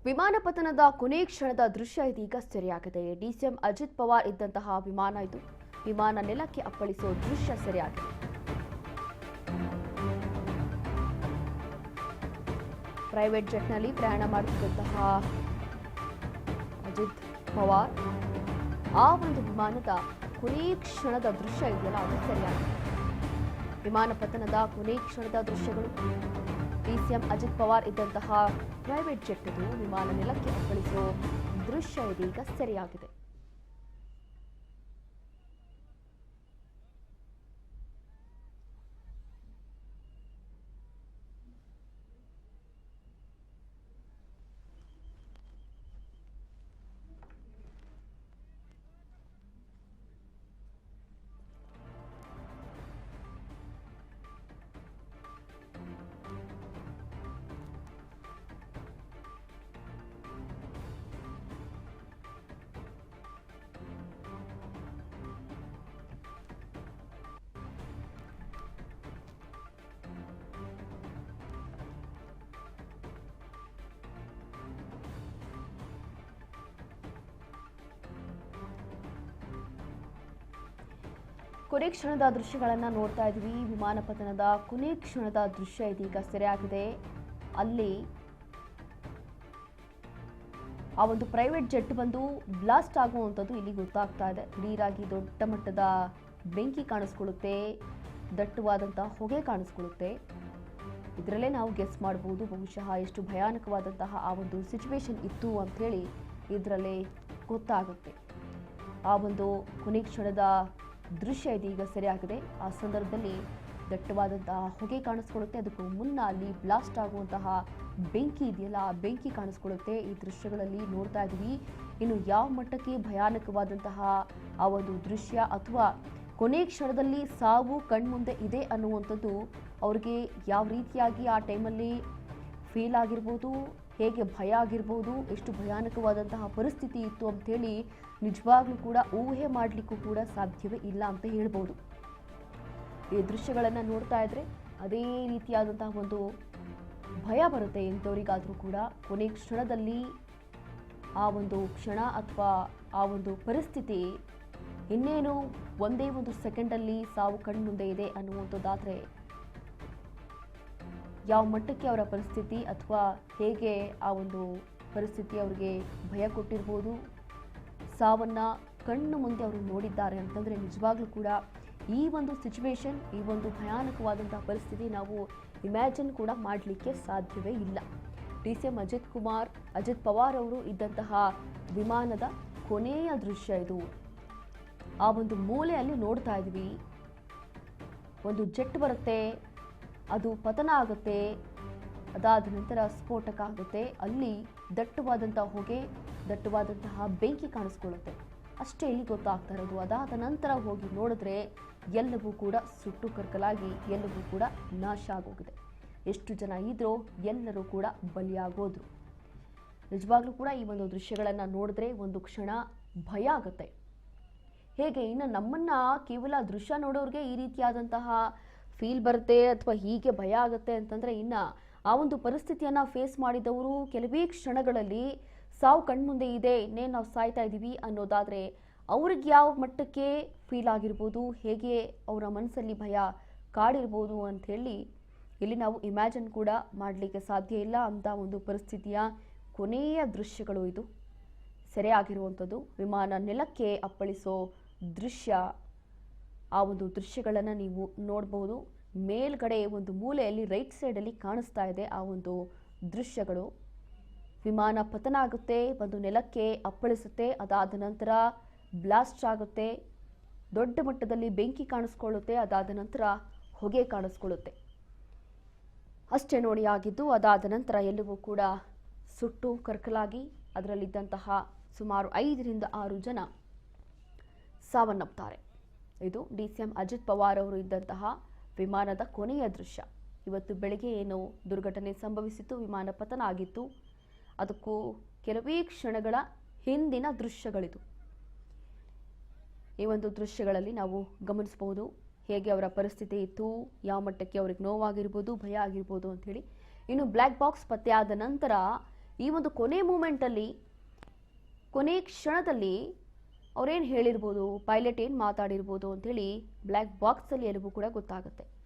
ವಿಮಾನ ಪತನದ ಕೊನೆ ಕ್ಷಣದ ದೃಶ್ಯ ಇದೀಗ ಸೆರೆಯಾಗಿದೆ. ಡಿಸಿಎಂ ಅಜಿತ್ ಪವಾರ್ ಇದ್ದಂತಹ ವಿಮಾನ ಇದು. ವಿಮಾನ ನೆಲಕ್ಕೆ ಅಪ್ಪಳಿಸುವ ದೃಶ್ಯ ಸೆರೆಯಾಗಿದೆ. ಪ್ರೈವೇಟ್ ಜೆಟ್ನಲ್ಲಿ ಪ್ರಯಾಣ ಮಾಡುತ್ತಿದ್ದಂತಹ ಅಜಿತ್ ಪವಾರ್ ಆ ಒಂದು ವಿಮಾನದ ಕೊನೆ ಕ್ಷಣದ ದೃಶ್ಯ ಇದೆಯಲ್ಲ ಅದು ಸೆರೆಯಾಗಿದೆ. ವಿಮಾನ ಪತನದ ಕೊನೆ ಕ್ಷಣದ ದೃಶ್ಯಗಳು. ಡಿಸಿಎಂ ಅಜಿತ್ ಪವಾರ್ ಇದ್ದಂತಹ ಪ್ರೈವೇಟ್ ಜೆಟ್ ಇದು ವಿಮಾನ ನೆಲಕ್ಕೆ ಅಪ್ಪಳಿಸುವ ದೃಶ್ಯ ಇದೀಗ ಸೆರೆಯಾಗಿದೆ. ಕೊನೆ ಕ್ಷಣದ ದೃಶ್ಯಗಳನ್ನು ನೋಡ್ತಾ ಇದ್ವಿ. ವಿಮಾನ ಪತನದ ಕೊನೆ ಕ್ಷಣದ ದೃಶ್ಯ ಇದೀಗ ಸೆರೆಯಾಗಿದೆ. ಅಲ್ಲಿ ಆ ಒಂದು ಪ್ರೈವೇಟ್ ಜೆಟ್ ಬಂದು ಬ್ಲಾಸ್ಟ್ ಆಗುವಂಥದ್ದು ಇಲ್ಲಿ ಗೊತ್ತಾಗ್ತಾ ಇದೆ. ದಿಢೀರಾಗಿ ದೊಡ್ಡ ಮಟ್ಟದ ಬೆಂಕಿ ಕಾಣಿಸ್ಕೊಳ್ಳುತ್ತೆ, ದಟ್ಟವಾದಂತಹ ಹೊಗೆ ಕಾಣಿಸ್ಕೊಳ್ಳುತ್ತೆ. ಇದರಲ್ಲೇ ನಾವು ಗೆಸ್ ಮಾಡಬಹುದು ಬಹುಶಃ ಎಷ್ಟು ಭಯಾನಕವಾದಂತಹ ಆ ಒಂದು ಸಿಚುವೇಶನ್ ಇತ್ತು ಅಂಥೇಳಿ ಇದರಲ್ಲೇ ಗೊತ್ತಾಗುತ್ತೆ. ಆ ಒಂದು ಕೊನೆ ಕ್ಷಣದ ದೃಶ್ಯ ಇದೀಗ ಸೆರೆಯಾಗಿದೆ. ಆ ಸಂದರ್ಭದಲ್ಲಿ ದಟ್ಟವಾದಂತಹ ಹೊಗೆ ಕಾಣಿಸ್ಕೊಳ್ಳುತ್ತೆ. ಅದಕ್ಕೂ ಮುನ್ನ ಅಲ್ಲಿ ಬ್ಲಾಸ್ಟ್ ಆಗುವಂತಹ ಬೆಂಕಿ ಇದೆಯಲ್ಲ ಆ ಬೆಂಕಿ ಕಾಣಿಸ್ಕೊಳ್ಳುತ್ತೆ. ಈ ದೃಶ್ಯಗಳಲ್ಲಿ ನೋಡ್ತಾ ಇದ್ವಿ. ಇನ್ನು ಯಾವ ಮಟ್ಟಕ್ಕೆ ಭಯಾನಕವಾದಂತಹ ಆ ಒಂದು ದೃಶ್ಯ ಅಥವಾ ಕೊನೆ ಕ್ಷಣದಲ್ಲಿ ಸಾವು ಕಣ್ಮುಂದೆ ಇದೆ ಅನ್ನುವಂಥದ್ದು ಅವ್ರಿಗೆ ಯಾವ ರೀತಿಯಾಗಿ ಆ ಟೈಮಲ್ಲಿ ಫೀಲ್ ಆಗಿರ್ಬೋದು, ಹೇಗೆ ಭಯ ಆಗಿರ್ಬೋದು, ಎಷ್ಟು ಭಯಾನಕವಾದಂತಹ ಪರಿಸ್ಥಿತಿ ಇತ್ತು ಅಂಥೇಳಿ ನಿಜವಾಗ್ಲೂ ಕೂಡ ಊಹೆ ಮಾಡಲಿಕ್ಕೂ ಕೂಡ ಸಾಧ್ಯವೇ ಇಲ್ಲ ಅಂತ ಹೇಳ್ಬೋದು. ಈ ದೃಶ್ಯಗಳನ್ನು ನೋಡ್ತಾ ಇದ್ರೆ ಅದೇ ರೀತಿಯಾದಂತಹ ಒಂದು ಭಯ ಬರುತ್ತೆ ಎಂಥವರಿಗಾದರೂ ಕೂಡ. ಕೊನೆ ಕ್ಷಣದಲ್ಲಿ ಆ ಒಂದು ಕ್ಷಣ ಅಥವಾ ಆ ಒಂದು ಪರಿಸ್ಥಿತಿ ಇನ್ನೇನು ಒಂದೇ ಒಂದು ಸೆಕೆಂಡಲ್ಲಿ ಸಾವು ಕಣ್ಮುಂದೆ ಇದೆ ಅನ್ನುವಂಥದ್ದಾದರೆ ಯಾವ ಮಟ್ಟಕ್ಕೆ ಅವರ ಪರಿಸ್ಥಿತಿ ಅಥವಾ ಹೇಗೆ ಆ ಒಂದು ಪರಿಸ್ಥಿತಿ ಅವರಿಗೆ ಭಯ ಕೊಟ್ಟಿರ್ಬೋದು, ಸಾವನ್ನು ಕಣ್ಣು ಮುಂದೆ ಅವರು ನೋಡಿದ್ದಾರೆ ಅಂತಂದರೆ ನಿಜವಾಗ್ಲೂ ಕೂಡ ಈ ಒಂದು ಸಿಚುವೇಶನ್, ಈ ಒಂದು ಭಯಾನಕವಾದಂತಹ ಪರಿಸ್ಥಿತಿ ನಾವು ಇಮ್ಯಾಜಿನ್ ಕೂಡ ಮಾಡಲಿಕ್ಕೆ ಸಾಧ್ಯವೇ ಇಲ್ಲ. ಡಿಸಿಎಂ ಅಜಿತ್ ಪವಾರ್ ಅವರು ಇದ್ದಂತಹ ವಿಮಾನದ ಕೊನೆಯ ದೃಶ್ಯ ಇದು. ಆ ಒಂದು ಮೂಲೆಯಲ್ಲಿ ನೋಡ್ತಾ ಇದ್ವಿ, ಒಂದು ಜೆಟ್ ಬರುತ್ತೆ, ಅದು ಪತನ ಆಗುತ್ತೆ, ಅದಾದ ನಂತರ ಸ್ಫೋಟಕ ಆಗುತ್ತೆ. ಅಲ್ಲಿ ದಟ್ಟವಾದಂತಹ ಹೊಗೆ, ದಟ್ಟವಾದಂತಹ ಬೆಂಕಿ ಕಾಣಿಸ್ಕೊಳ್ಳುತ್ತೆ. ಅಷ್ಟೇ ಇಲ್ಲಿ ಗೊತ್ತಾಗ್ತಾ ಇರೋದು. ಅದಾದ ನಂತರ ಹೋಗಿ ನೋಡಿದ್ರೆ ಎಲ್ಲವೂ ಕೂಡ ಸುಟ್ಟು ಕರ್ಕಲಾಗಿ ಎಲ್ಲವೂ ಕೂಡ ನಾಶ ಆಗೋಗಿದೆ. ಎಷ್ಟು ಜನ ಇದ್ರೋ ಎಲ್ಲರೂ ಕೂಡ ಬಲಿಯಾಗೋದ್ರು. ನಿಜವಾಗ್ಲೂ ಕೂಡ ಈ ಒಂದು ದೃಶ್ಯಗಳನ್ನು ನೋಡಿದ್ರೆ ಒಂದು ಕ್ಷಣ ಭಯ ಆಗುತ್ತೆ. ಹೇಗೆ ಇನ್ನು ನಮ್ಮನ್ನ ಕೇವಲ ದೃಶ್ಯ ನೋಡೋರಿಗೆ ಈ ರೀತಿಯಾದಂತಹ ಫೀಲ್ ಬರುತ್ತೆ ಅಥವಾ ಹೀಗೆ ಭಯ ಆಗುತ್ತೆ ಅಂತಂದರೆ ಇನ್ನು ಆ ಒಂದು ಪರಿಸ್ಥಿತಿಯನ್ನು ಫೇಸ್ ಮಾಡಿದವರು ಕೆಲವೇ ಕ್ಷಣಗಳಲ್ಲಿ ಸಾವು ಕಣ್ಮುಂದೆ ಇದೆ, ಇನ್ನೇನು ನಾವು ಸಾಯ್ತಾ ಇದ್ದೀವಿ ಅನ್ನೋದಾದರೆ ಅವ್ರಿಗೆ ಯಾವ ಮಟ್ಟಕ್ಕೆ ಫೀಲ್ ಆಗಿರ್ಬೋದು, ಹೇಗೆ ಅವರ ಮನಸ್ಸಲ್ಲಿ ಭಯ ಕಾಡಿರ್ಬೋದು ಅಂಥೇಳಿ ಇಲ್ಲಿ ನಾವು ಇಮ್ಯಾಜಿನ್ ಕೂಡ ಮಾಡಲಿಕ್ಕೆ ಸಾಧ್ಯ ಇಲ್ಲ. ಅಂಥ ಒಂದು ಪರಿಸ್ಥಿತಿಯ ಕೊನೆಯ ದೃಶ್ಯಗಳು ಇದು ಸೆರೆಯಾಗಿರುವಂಥದ್ದು. ವಿಮಾನ ನೆಲಕ್ಕೆ ಅಪ್ಪಳಿಸೋ ದೃಶ್ಯ, ಆ ಒಂದು ದೃಶ್ಯಗಳನ್ನು ನೀವು ನೋಡಬಹುದು. ಮೇಲ್ಗಡೆ ಒಂದು ಮೂಲೆಯಲ್ಲಿ ರೈಟ್ ಸೈಡಲ್ಲಿ ಕಾಣಿಸ್ತಾ ಇದೆ ಆ ಒಂದು ದೃಶ್ಯಗಳು. ವಿಮಾನ ಪತನ ಆಗುತ್ತೆ, ಒಂದು ನೆಲಕ್ಕೆ ಅಪ್ಪಳಿಸುತ್ತೆ, ಅದಾದ ನಂತರ ಬ್ಲಾಸ್ಟ್ ಆಗುತ್ತೆ, ದೊಡ್ಡ ಮಟ್ಟದಲ್ಲಿ ಬೆಂಕಿ ಕಾಣಿಸ್ಕೊಳ್ಳುತ್ತೆ, ಅದಾದ ನಂತರ ಹೊಗೆ ಕಾಣಿಸ್ಕೊಳ್ಳುತ್ತೆ. ಅಷ್ಟೇ ನೋಡಿ ಆಗಿದ್ದು. ಅದಾದ ನಂತರ ಎಲ್ಲವೂ ಕೂಡ ಸುಟ್ಟು ಕರ್ಕಲಾಗಿ ಅದರಲ್ಲಿದ್ದಂತಹ ಸುಮಾರು 5 ರಿಂದ 6 ಜನ ಸಾವನ್ನಪ್ಪುತ್ತಾರೆ. ಇದು ಡಿಸಿಎಂ ಅಜಿತ್ ಪವಾರ್ ಅವರು ಇದ್ದಂತಹ ವಿಮಾನದ ಕೊನೆಯ ದೃಶ್ಯ. ಇವತ್ತು ಬೆಳಗ್ಗೆ ಏನು ದುರ್ಘಟನೆ ಸಂಭವಿಸಿತು, ವಿಮಾನ ಪತನ ಆಗಿತ್ತು, ಅದಕ್ಕೂ ಕೆಲವೇ ಕ್ಷಣಗಳ ಹಿಂದಿನ ದೃಶ್ಯಗಳಿದು. ಈ ಒಂದು ದೃಶ್ಯಗಳಲ್ಲಿ ನಾವು ಗಮನಿಸಬಹುದು ಹೇಗೆ ಅವರ ಪರಿಸ್ಥಿತಿ ಇತ್ತು, ಯಾವ ಮಟ್ಟಕ್ಕೆ ಅವರಿಗೆ ನೋವಾಗಿರ್ಬೋದು, ಭಯ ಆಗಿರ್ಬೋದು ಅಂಥೇಳಿ. ಇನ್ನು ಬ್ಲ್ಯಾಕ್ ಬಾಕ್ಸ್ ಪತ್ತೆಯಾದ ನಂತರ ಈ ಒಂದು ಕೊನೆ ಮೂಮೆಂಟಲ್ಲಿ, ಕೊನೆ ಕ್ಷಣದಲ್ಲಿ ಅವ್ರೇನು ಹೇಳಿರ್ಬೋದು, ಪೈಲಟ್ ಏನು ಮಾತಾಡಿರ್ಬೋದು ಅಂಥೇಳಿ ಬ್ಲ್ಯಾಕ್ ಬಾಕ್ಸಲ್ಲಿ ಎಲ್ಲವೂ ಕೂಡ ಗೊತ್ತಾಗುತ್ತೆ.